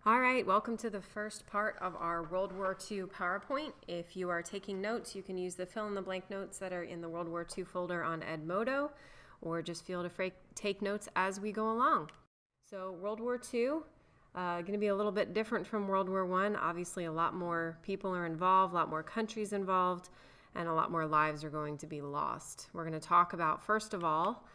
All right, welcome to the first part of our World War II PowerPoint. If you are taking notes, you can use the fill-in-the-blank notes that are in the World War II folder on Edmodo, or just feel free to take notes as we go along. So World War II, going to be a little bit different from World War I. Obviously, a lot more people are involved, a lot more countries involved, and a lot more lives are going to be lost. We're going to talk about, first of all,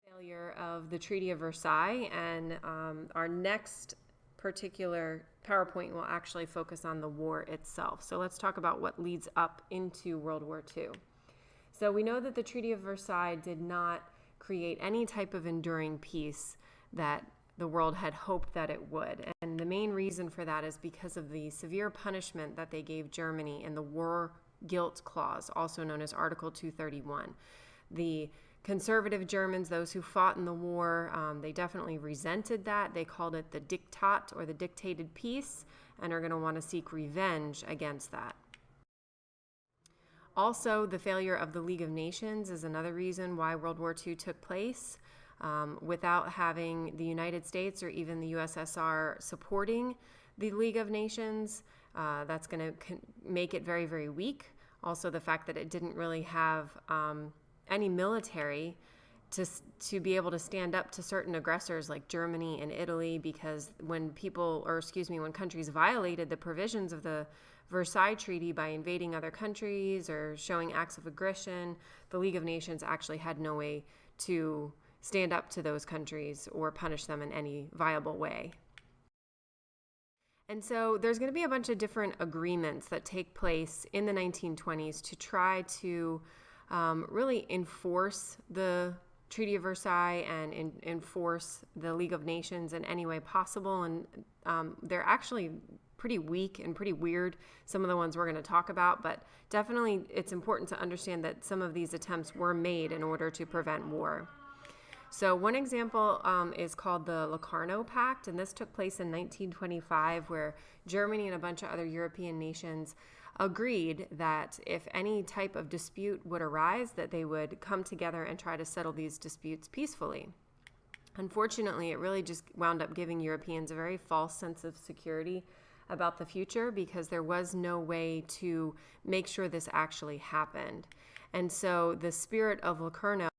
the failure of the Treaty of Versailles, and our next particular PowerPoint will actually focus on the war itself. So let's talk about what leads up into World War II. So we know that the Treaty of Versailles did not create any type of enduring peace that the world had hoped that it would. And the main reason for that is because of the severe punishment that they gave Germany in the War Guilt Clause, also known as Article 231. The conservative Germans, those who fought in the war, they definitely resented that. They called it the Diktat, or the dictated peace, and are going to want to seek revenge against that. Also, the failure of the League of Nations is another reason why World War II took place. Without having the United States or even the USSR supporting the League of Nations, that's going to make it very, very weak. Also, the fact that it didn't really have any military to be able to stand up to certain aggressors like Germany and Italy, because when countries violated the provisions of the Versailles Treaty by invading other countries or showing acts of aggression, the League of Nations actually had no way to stand up to those countries or punish them in any viable way. And so there's going to be a bunch of different agreements that take place in the 1920s to try to really enforce the Treaty of Versailles and enforce the League of Nations in any way possible. And they're actually pretty weak and pretty weird, some of the ones we're going to talk about, but definitely it's important to understand that some of these attempts were made in order to prevent war. So one example is called the Locarno Pact, and this took place in 1925, where Germany and a bunch of other European nations agreed that if any type of dispute would arise, that they would come together and try to settle these disputes peacefully. Unfortunately, it really just wound up giving Europeans a very false sense of security about the future, because there was no way to make sure this actually happened. And so the spirit of Locarno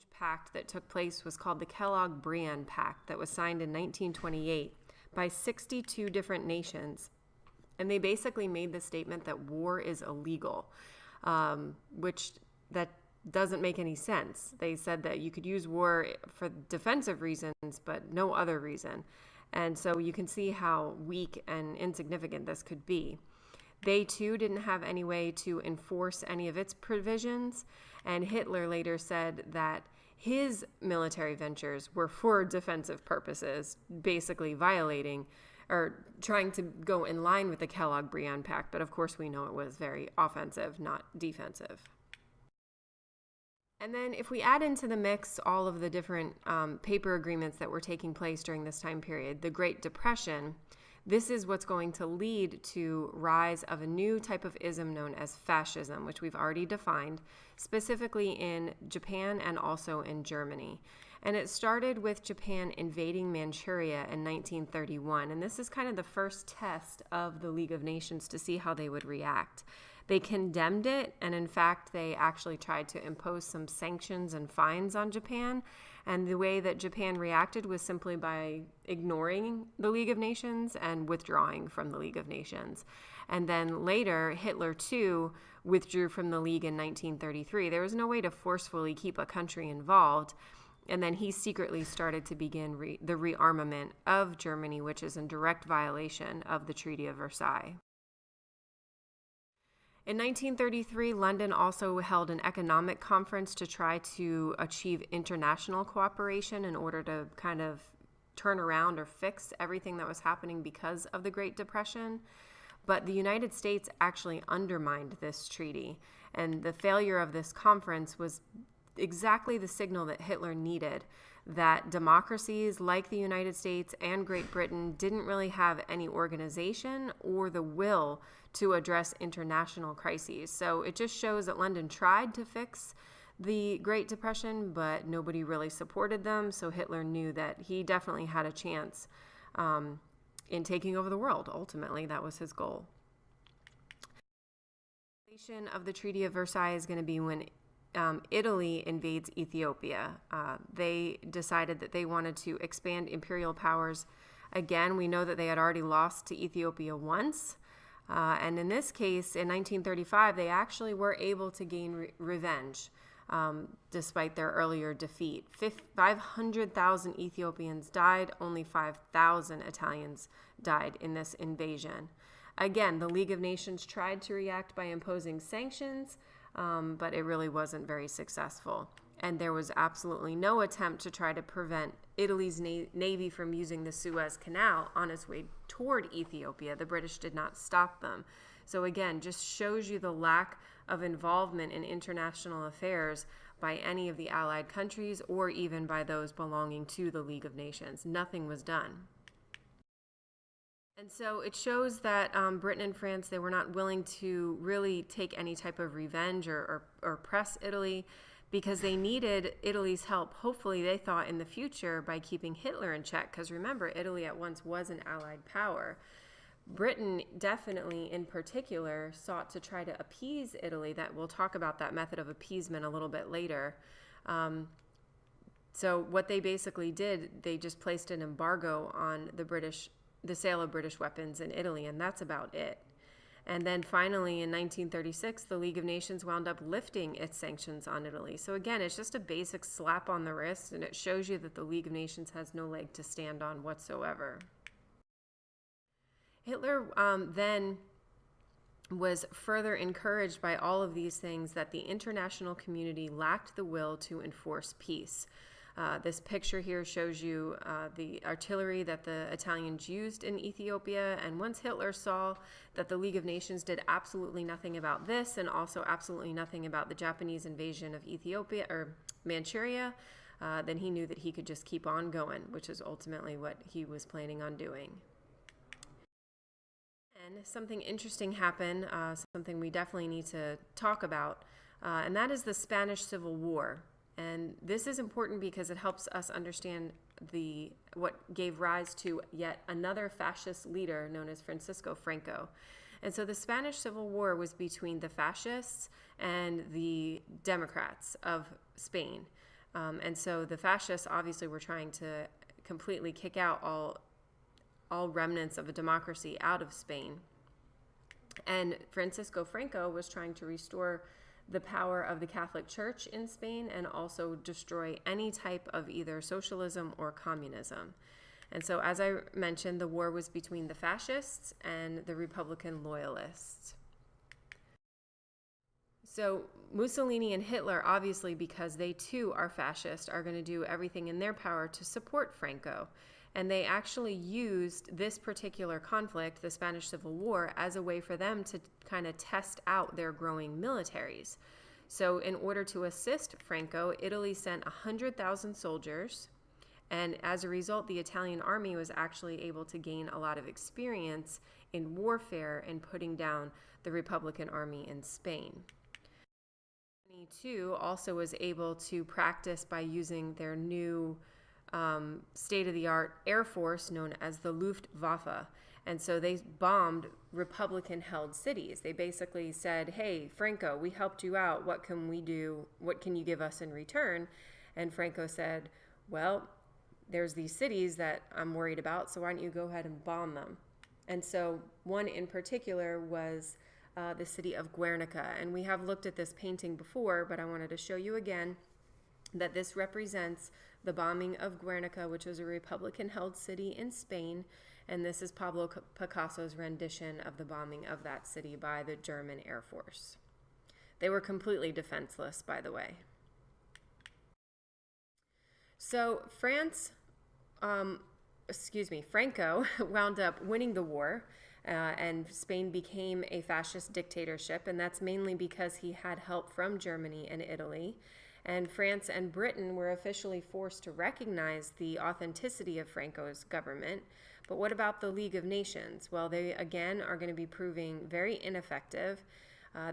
pact that took place was called the Kellogg-Briand Pact, that was signed in 1928 by 62 different nations. And they basically made the statement that war is illegal, which that doesn't make any sense. They said that you could use war for defensive reasons, but no other reason. And so you can see how weak and insignificant this could be. They too didn't have any way to enforce any of its provisions, and Hitler later said that his military ventures were for defensive purposes, basically violating or trying to go in line with the Kellogg-Briand Pact, but of course we know it was very offensive, not defensive. And then if we add into the mix all of the different paper agreements that were taking place during this time period, the Great Depression, this is what's going to lead to rise of a new type of ism known as fascism, which we've already defined, specifically in Japan and also in Germany. And it started with Japan invading Manchuria in 1931. And this is kind of the first test of the League of Nations to see how they would react. They condemned it, and in fact, they actually tried to impose some sanctions and fines on Japan. And the way that Japan reacted was simply by ignoring the League of Nations and withdrawing from the League of Nations. And then later, Hitler too withdrew from the League in 1933. There was no way to forcefully keep a country involved. And then he secretly started to begin the rearmament of Germany, which is in direct violation of the Treaty of Versailles. In 1933, London also held an economic conference to try to achieve international cooperation in order to kind of turn around or fix everything that was happening because of the Great Depression. But the United States actually undermined this treaty, and the failure of this conference was exactly the signal that Hitler needed, that democracies like the United States and Great Britain didn't really have any organization or the will to address international crises. So it just shows that London tried to fix the Great Depression, but nobody really supported them. So Hitler knew that he definitely had a chance in taking over the world. Ultimately, that was his goal. The foundation of the Treaty of Versailles is going to be when Italy invades Ethiopia. They decided that they wanted to expand imperial powers. Again, we know that they had already lost to Ethiopia once. And in this case, in 1935, they actually were able to gain revenge despite their earlier defeat. 500,000 Ethiopians died, only 5,000 Italians died in this invasion. Again, the League of Nations tried to react by imposing sanctions, but it really wasn't very successful. And there was absolutely no attempt to try to prevent Italy's navy from using the Suez Canal on its way toward Ethiopia. The British did not stop them. So again, just shows you the lack of involvement in international affairs by any of the Allied countries or even by those belonging to the League of Nations. Nothing was done. And so it shows that Britain and France, they were not willing to really take any type of revenge or press Italy, because they needed Italy's help, hopefully they thought in the future, by keeping Hitler in check. Because remember, Italy at once was an Allied power. Britain definitely, in particular, sought to try to appease Italy. That we'll talk about that method of appeasement a little bit later. So what they basically did, they just placed an embargo on the sale of British weapons in Italy, and that's about it. And then finally, in 1936, the League of Nations wound up lifting its sanctions on Italy. So again, it's just a basic slap on the wrist, and it shows you that the League of Nations has no leg to stand on whatsoever. Hitler then was further encouraged by all of these things that the international community lacked the will to enforce peace. This picture here shows you the artillery that the Italians used in Ethiopia, and once Hitler saw that the League of Nations did absolutely nothing about this and also absolutely nothing about the Japanese invasion of Ethiopia or Manchuria, then he knew that he could just keep on going, which is ultimately what he was planning on doing. And something interesting happened, something we definitely need to talk about, and that is the Spanish Civil War. And this is important because it helps us understand what gave rise to yet another fascist leader known as Francisco Franco. And so the Spanish Civil War was between the fascists and the Democrats of Spain. And so the fascists obviously were trying to completely kick out all remnants of a democracy out of Spain. And Francisco Franco was trying to restore the power of the Catholic Church in Spain and also destroy any type of either socialism or communism. And so, as I mentioned, the war was between the fascists and the Republican loyalists. So Mussolini and Hitler, obviously, because they too are fascist, are going to do everything in their power to support Franco. And they actually used this particular conflict, the Spanish Civil War, as a way for them to kind of test out their growing militaries. So in order to assist Franco, Italy sent 100,000 soldiers. And as a result, the Italian army was actually able to gain a lot of experience in warfare and putting down the Republican army in Spain. Germany, too, also was able to practice by using their new state-of-the-art air force known as the Luftwaffe. And so they bombed Republican-held cities. They basically said, hey, Franco, we helped you out. What can we do? What can you give us in return? And Franco said, well, there's these cities that I'm worried about, so why don't you go ahead and bomb them? And so one in particular was the city of Guernica. And we have looked at this painting before, but I wanted to show you again that this represents the bombing of Guernica, which was a Republican-held city in Spain, and this is Pablo Picasso's rendition of the bombing of that city by the German Air Force. They were completely defenseless, by the way. So Franco wound up winning the war, and Spain became a fascist dictatorship, and that's mainly because he had help from Germany and Italy. And France and Britain were officially forced to recognize the authenticity of Franco's government. But what about the League of Nations? Well, they again are going to be proving very ineffective.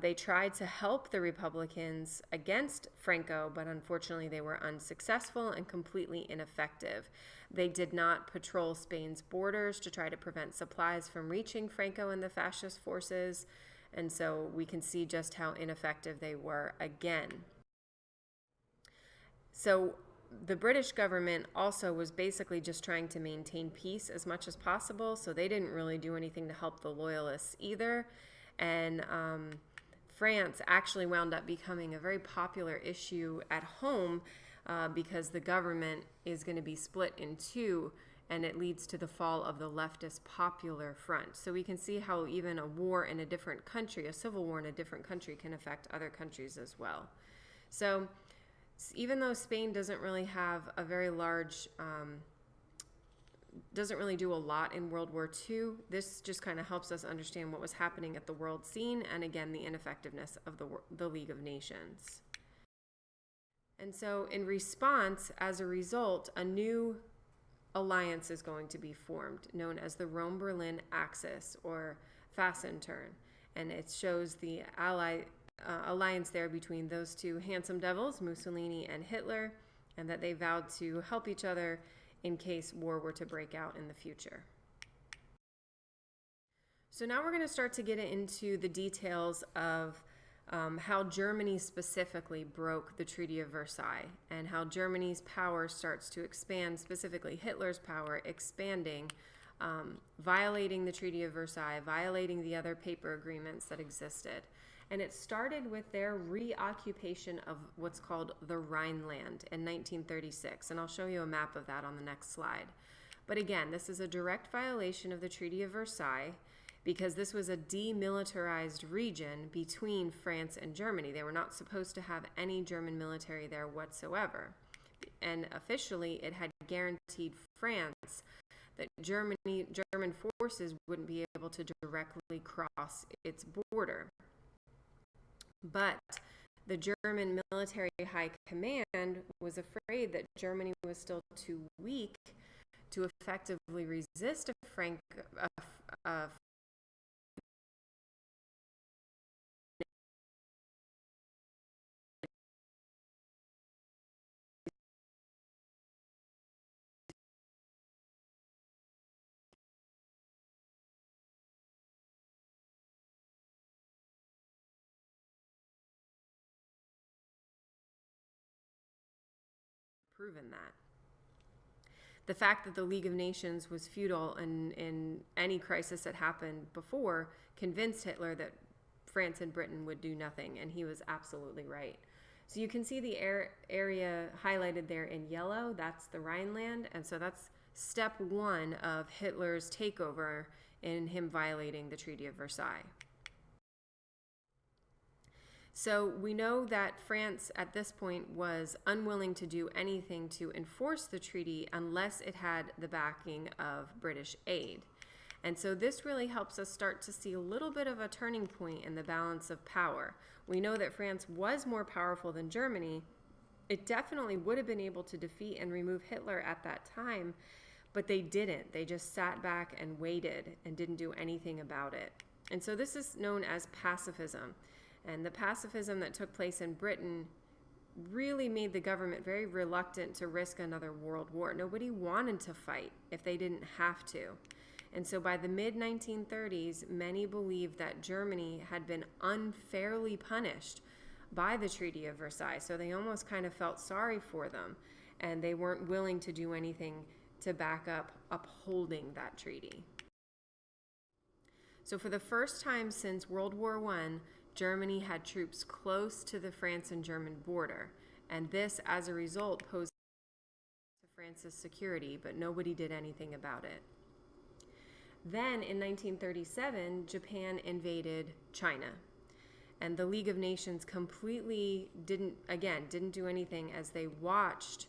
They tried to help the Republicans against Franco, but unfortunately they were unsuccessful and completely ineffective. They did not patrol Spain's borders to try to prevent supplies from reaching Franco and the fascist forces, and so we can see just how ineffective they were again. So the British government also was basically just trying to maintain peace as much as possible, so they didn't really do anything to help the loyalists either. And France actually wound up becoming a very popular issue at home because the government is going to be split in two, and it leads to the fall of the leftist Popular Front. So we can see how even a war in a different country, a civil war in a different country, can affect other countries as well. So even though Spain doesn't really have a very large doesn't really do a lot in World War II. This just kind of helps us understand what was happening at the world scene, and again, the ineffectiveness of the League of Nations. And so in response, as a result, a new alliance is going to be formed, known as the Rome-Berlin Axis, or Fassentern. And it shows the alliance there between those two handsome devils, Mussolini and Hitler, and that they vowed to help each other in case war were to break out in the future. So now we're going to start to get into the details of how Germany specifically broke the Treaty of Versailles, and how Germany's power starts to expand, specifically Hitler's power expanding, violating the Treaty of Versailles, violating the other paper agreements that existed. And it started with their reoccupation of what's called the Rhineland in 1936. And I'll show you a map of that on the next slide. But again, this is a direct violation of the Treaty of Versailles because this was a demilitarized region between France and Germany. They were not supposed to have any German military there whatsoever. And officially, it had guaranteed France that German forces wouldn't be able to directly cross its border. But the German military high command was afraid that Germany was still too weak to effectively resist proven that. The fact that the League of Nations was futile in any crisis that happened before convinced Hitler that France and Britain would do nothing, and he was absolutely right. So you can see the area highlighted there in yellow. That's the Rhineland, and so that's step one of Hitler's takeover in him violating the Treaty of Versailles. So we know that France at this point was unwilling to do anything to enforce the treaty unless it had the backing of British aid. And so this really helps us start to see a little bit of a turning point in the balance of power. We know that France was more powerful than Germany. It definitely would have been able to defeat and remove Hitler at that time, but they didn't. They just sat back and waited and didn't do anything about it. And so this is known as pacifism. And the pacifism that took place in Britain really made the government very reluctant to risk another world war. Nobody wanted to fight if they didn't have to. And so by the mid-1930s, many believed that Germany had been unfairly punished by the Treaty of Versailles. So they almost kind of felt sorry for them, and they weren't willing to do anything to back up upholding that treaty. So for the first time since World War I, Germany had troops close to the France and German border, and this, as a result, posed to France's security, but nobody did anything about it. Then, in 1937, Japan invaded China, and the League of Nations completely didn't do anything as they watched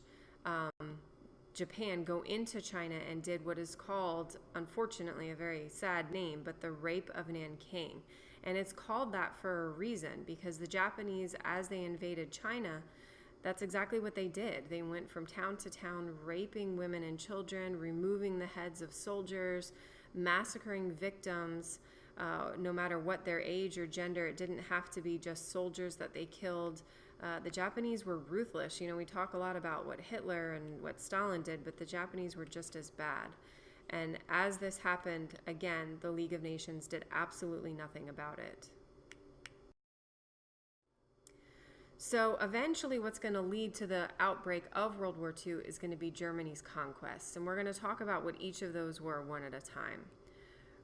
Japan go into China and did what is called, unfortunately, a very sad name, but the Rape of Nanking. And it's called that for a reason, because the Japanese, as they invaded China, That's exactly what they did. They went from town to town, raping women and children, removing the heads of soldiers, massacring victims, no matter what their age or gender. It didn't have to be just soldiers that they killed. The Japanese were ruthless. We talk a lot about what Hitler and what Stalin did, but the Japanese were just as bad. And as this happened, again, the League of Nations did absolutely nothing about it. So eventually what's going to lead to the outbreak of World War II is going to be Germany's conquests. And we're going to talk about what each of those were one at a time.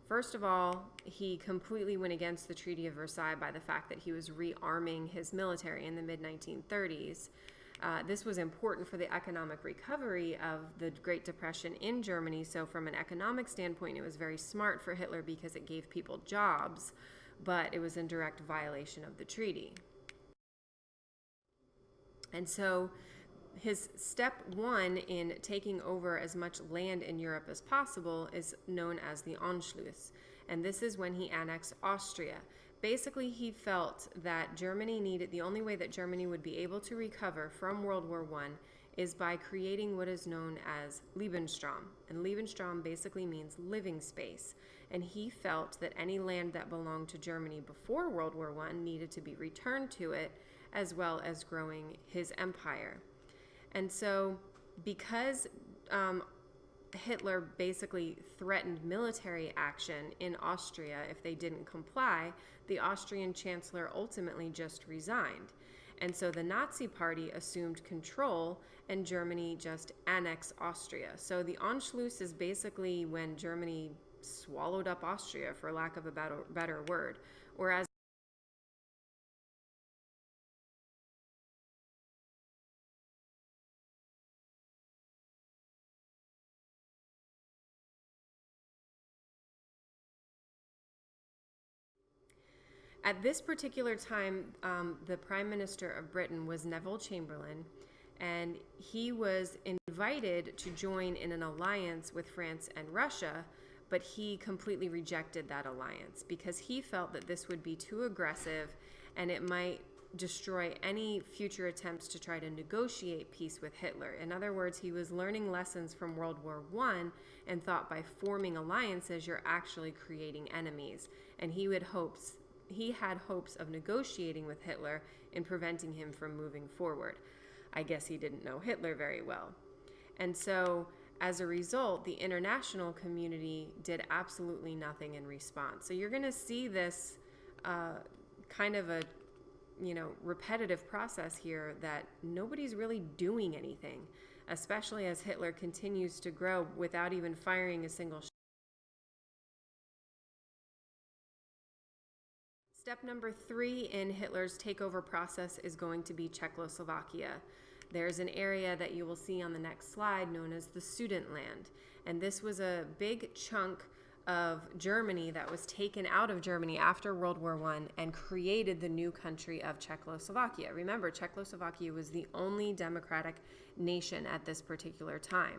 First of all, he completely went against the Treaty of Versailles by the fact that he was rearming his military in the mid-1930s. This was important for the economic recovery of the Great Depression in Germany. So from an economic standpoint, it was very smart for Hitler because it gave people jobs, but it was in direct violation of the treaty. And so his step one in taking over as much land in Europe as possible is known as the Anschluss. And this is when he annexed Austria. Basically, he felt that the only way that Germany would be able to recover from World War I is by creating what is known as Lebensraum. And Lebensraum basically means living space. And he felt that any land that belonged to Germany before World War I needed to be returned to it, as well as growing his empire. And so because Hitler basically threatened military action in Austria if they didn't comply, the Austrian chancellor ultimately just resigned. And so the Nazi party assumed control and Germany just annexed Austria. So the Anschluss is basically when Germany swallowed up Austria, for lack of a better word. Whereas at this particular time, the Prime Minister of Britain was Neville Chamberlain, and he was invited to join in an alliance with France and Russia, but he completely rejected that alliance because he felt that this would be too aggressive and it might destroy any future attempts to try to negotiate peace with Hitler. In other words, he was learning lessons from World War I and thought by forming alliances, you're actually creating enemies. And he had hopes of negotiating with Hitler and preventing him from moving forward. I guess he didn't know Hitler very well. And so as a result, the international community did absolutely nothing in response. So you're going to see this kind of a repetitive process here that nobody's really doing anything, especially as Hitler continues to grow without even firing a single shot. Step number 3 in Hitler's takeover process is going to be Czechoslovakia. There's an area that you will see on the next slide known as the Sudetenland. And this was a big chunk of Germany that was taken out of Germany after World War I and created the new country of Czechoslovakia. Remember, Czechoslovakia was the only democratic nation at this particular time.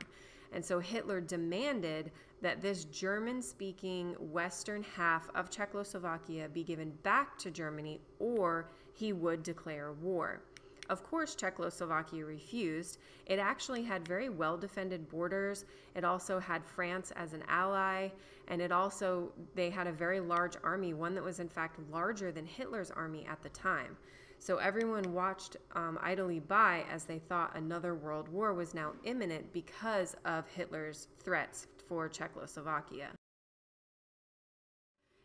And so Hitler demanded that this German-speaking western half of Czechoslovakia be given back to Germany, or he would declare war. Of course, Czechoslovakia refused. It actually had very well-defended borders. It also had France as an ally, and they had a very large army, one that was in fact larger than Hitler's army at the time. So everyone watched idly by as they thought another world war was now imminent because of Hitler's threats for Czechoslovakia.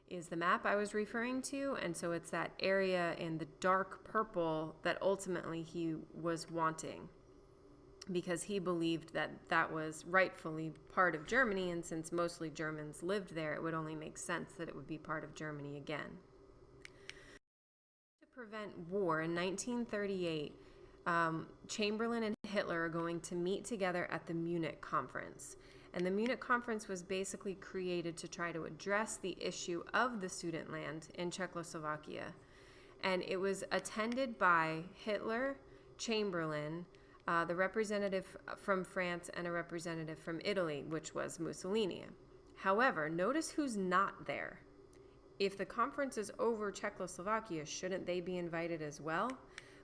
Is the map I was referring to, and so it's that area in the dark purple that ultimately he was wanting because he believed that that was rightfully part of Germany, and since mostly Germans lived there, it would only make sense that it would be part of Germany again. To prevent war, in 1938, Chamberlain and Hitler are going to meet together at the Munich Conference. And the Munich Conference was basically created to try to address the issue of the Sudetenland in Czechoslovakia. And it was attended by Hitler, Chamberlain, the representative from France, and a representative from Italy, which was Mussolini. However, notice who's not there. If the conference is over Czechoslovakia, shouldn't they be invited as well?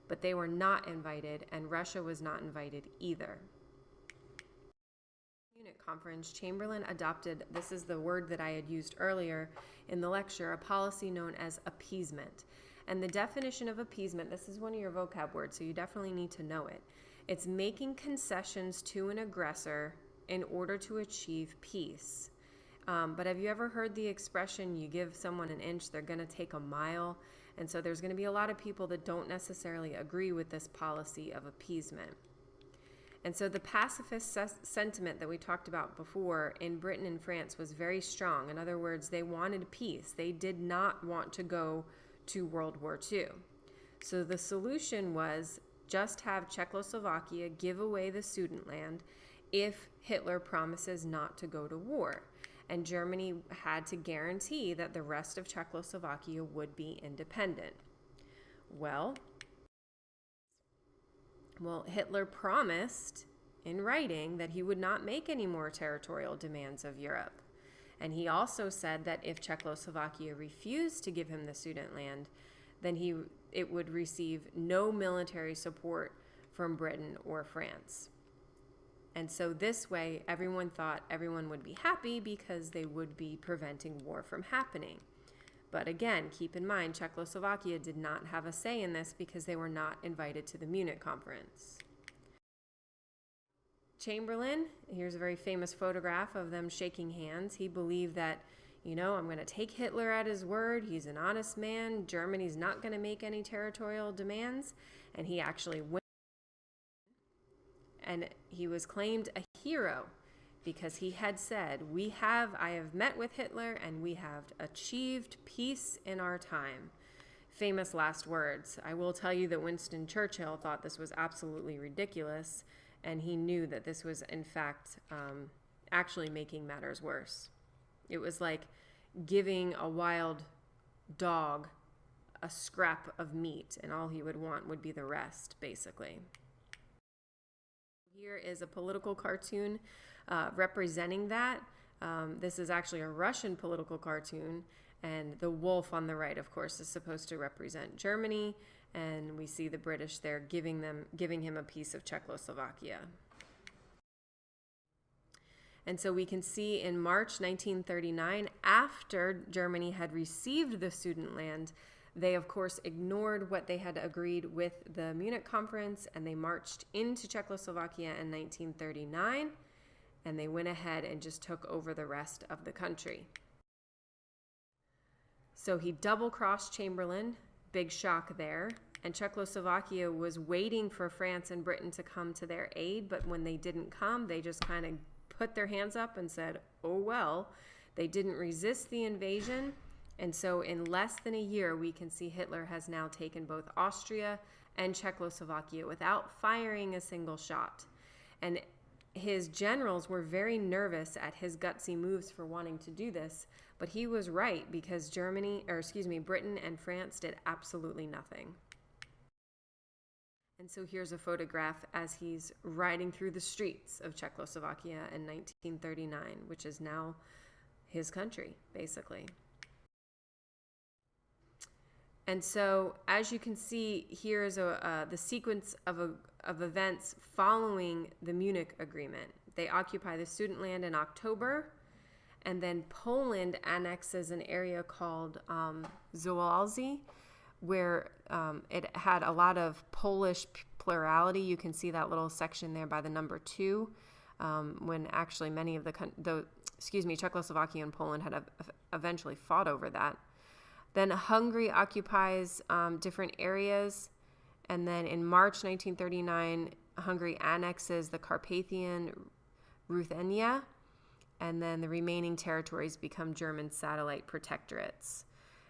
but they were not invited, and Russia was not invited either. Munich Conference, Chamberlain adopted, this is the word that I had used earlier in the lecture, a policy known as appeasement. And the definition of appeasement, this is one of your vocab words, so you definitely need to know it. It's making concessions to an aggressor in order to achieve peace. But have you ever heard the expression, you give someone an inch, they're going to take a mile? And so there's going to be a lot of people that don't necessarily agree with this policy of appeasement. And so the pacifist sentiment that we talked about before in Britain and France was very strong. In other words, they wanted peace. They did not want to go to World War II. So the solution was just have Czechoslovakia give away the Sudetenland if Hitler promises not to go to war. And Germany had to guarantee that the rest of Czechoslovakia would be independent. Well, Hitler promised in writing that he would not make any more territorial demands of Europe. And he also said that if Czechoslovakia refused to give him the Sudetenland, then it would receive no military support from Britain or France. And so this way, everyone thought everyone would be happy because they would be preventing war from happening. But again, keep in mind, Czechoslovakia did not have a say in this because they were not invited to the Munich Conference. Chamberlain, here's a very famous photograph of them shaking hands. He believed that, I'm going to take Hitler at his word. He's an honest man. Germany's not going to make any territorial demands. And he actually went. And he was claimed a hero because he had said, I have met with Hitler and we have achieved peace in our time. Famous last words. I will tell you that Winston Churchill thought this was absolutely ridiculous, and he knew that this was, in fact, actually making matters worse. It was like giving a wild dog a scrap of meat, and all he would want would be the rest, basically. Here is a political cartoon representing that. This is actually a Russian political cartoon, and the wolf on the right, of course, is supposed to represent Germany, and we see the British there giving him a piece of Czechoslovakia. And so we can see in March 1939, after Germany had received the Sudetenland, they, of course, ignored what they had agreed with the Munich Conference, and they marched into Czechoslovakia in 1939, and they went ahead and just took over the rest of the country. So he double-crossed Chamberlain, big shock there, and Czechoslovakia was waiting for France and Britain to come to their aid, but when they didn't come, they just kind of put their hands up and said, oh well. They didn't resist the invasion. And so in less than a year, we can see Hitler has now taken both Austria and Czechoslovakia without firing a single shot. And his generals were very nervous at his gutsy moves for wanting to do this, but he was right because Britain and France did absolutely nothing. And so here's a photograph as he's riding through the streets of Czechoslovakia in 1939, which is now his country, basically. And so, as you can see, here's the sequence of events following the Munich Agreement. They occupy the Sudetenland in October, and then Poland annexes an area called Zaolzie, where it had a lot of Polish plurality. You can see that little section there by the number 2, when actually many of Czechoslovakia and Poland had eventually fought over that. Then Hungary occupies different areas, and then in March 1939, Hungary annexes the Carpathian Ruthenia, and then the remaining territories become German satellite protectorates.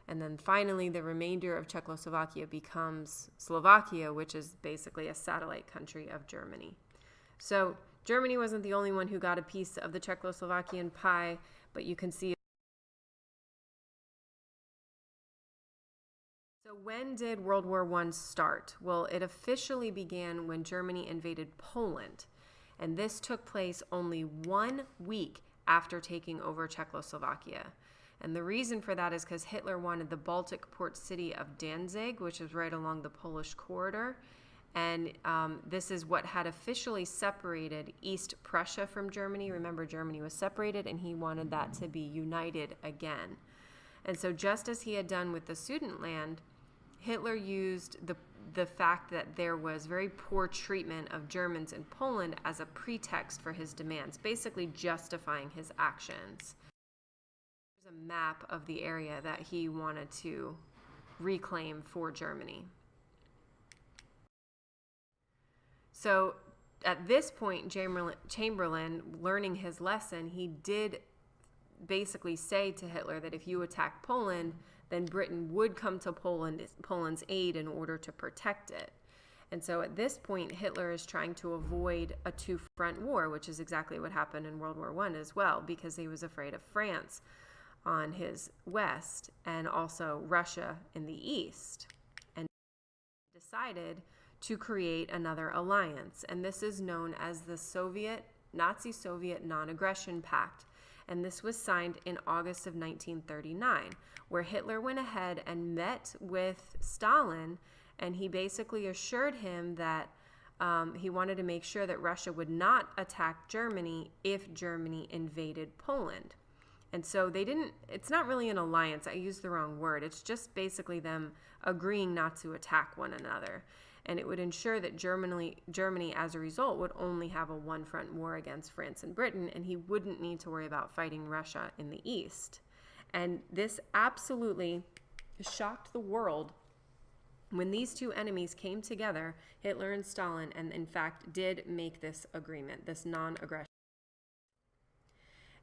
And then finally, the remainder of Czechoslovakia becomes Slovakia, which is basically a satellite country of Germany. So Germany wasn't the only one who got a piece of the Czechoslovakian pie, but you can see. So when did World War I start? Well, it officially began when Germany invaded Poland, and this took place only 1 week after taking over Czechoslovakia. And the reason for that is because Hitler wanted the Baltic port city of Danzig, which is right along the Polish corridor. And this is what had officially separated East Prussia from Germany. Remember, Germany was separated, and he wanted that to be united again. And so just as he had done with the Sudetenland, Hitler used the fact that there was very poor treatment of Germans in Poland as a pretext for his demands, basically justifying his actions. There's a map of the area that he wanted to reclaim for Germany. So at this point, Chamberlain, learning his lesson, he did basically say to Hitler that if you attack Poland, then Britain would come to Poland's aid in order to protect it. And so at this point, Hitler is trying to avoid a two-front war, which is exactly what happened in World War I as well, because he was afraid of France on his west and also Russia in the east, and decided to create another alliance. And this is known as the Nazi-Soviet Non-Aggression Pact. And this was signed in August of 1939, where Hitler went ahead and met with Stalin, and he basically assured him that he wanted to make sure that Russia would not attack Germany if Germany invaded Poland. And so it's not really an alliance, I used the wrong word, it's just basically them agreeing not to attack one another. And it would ensure that Germany, as a result, would only have a one-front war against France and Britain, and he wouldn't need to worry about fighting Russia in the east. And this absolutely shocked the world when these two enemies came together, Hitler and Stalin, and in fact did make this agreement, this non-aggression.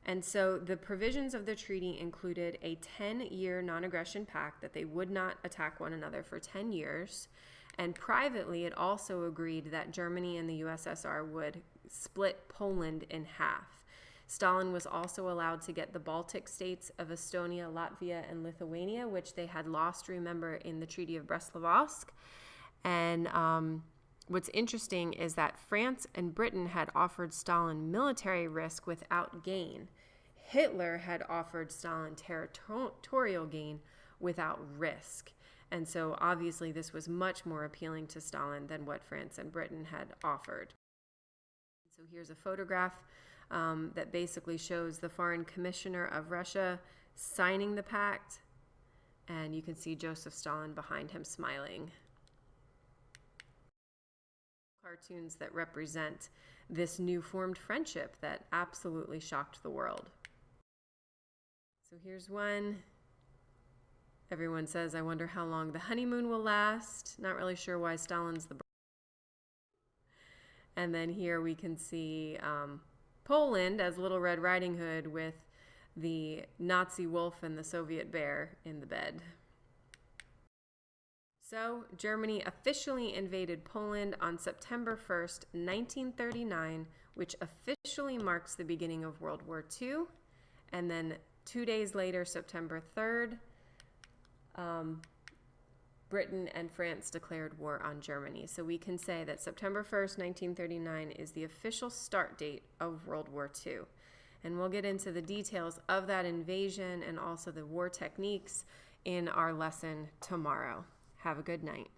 And so the provisions of the treaty included a 10-year non-aggression pact that they would not attack one another for 10 years. And privately, it also agreed that Germany and the USSR would split Poland in half. Stalin was also allowed to get the Baltic states of Estonia, Latvia, and Lithuania, which they had lost, remember, in the Treaty of Brest-Litovsk. And what's interesting is that France and Britain had offered Stalin military risk without gain. Hitler had offered Stalin territorial gain without risk. And so obviously this was much more appealing to Stalin than what France and Britain had offered. So here's a photograph that basically shows the Foreign Commissioner of Russia signing the pact, and you can see Joseph Stalin behind him smiling. Cartoons that represent this new formed friendship that absolutely shocked the world. So here's one. Everyone says, I wonder how long the honeymoon will last. Not really sure why Stalin's the... And then here we can see Poland as Little Red Riding Hood with the Nazi wolf and the Soviet bear in the bed. So Germany officially invaded Poland on September 1st, 1939, which officially marks the beginning of World War II. And then 2 days later, September 3rd, Britain and France declared war on Germany. So we can say that September 1st, 1939 is the official start date of World War II. And we'll get into the details of that invasion and also the war techniques in our lesson tomorrow. Have a good night.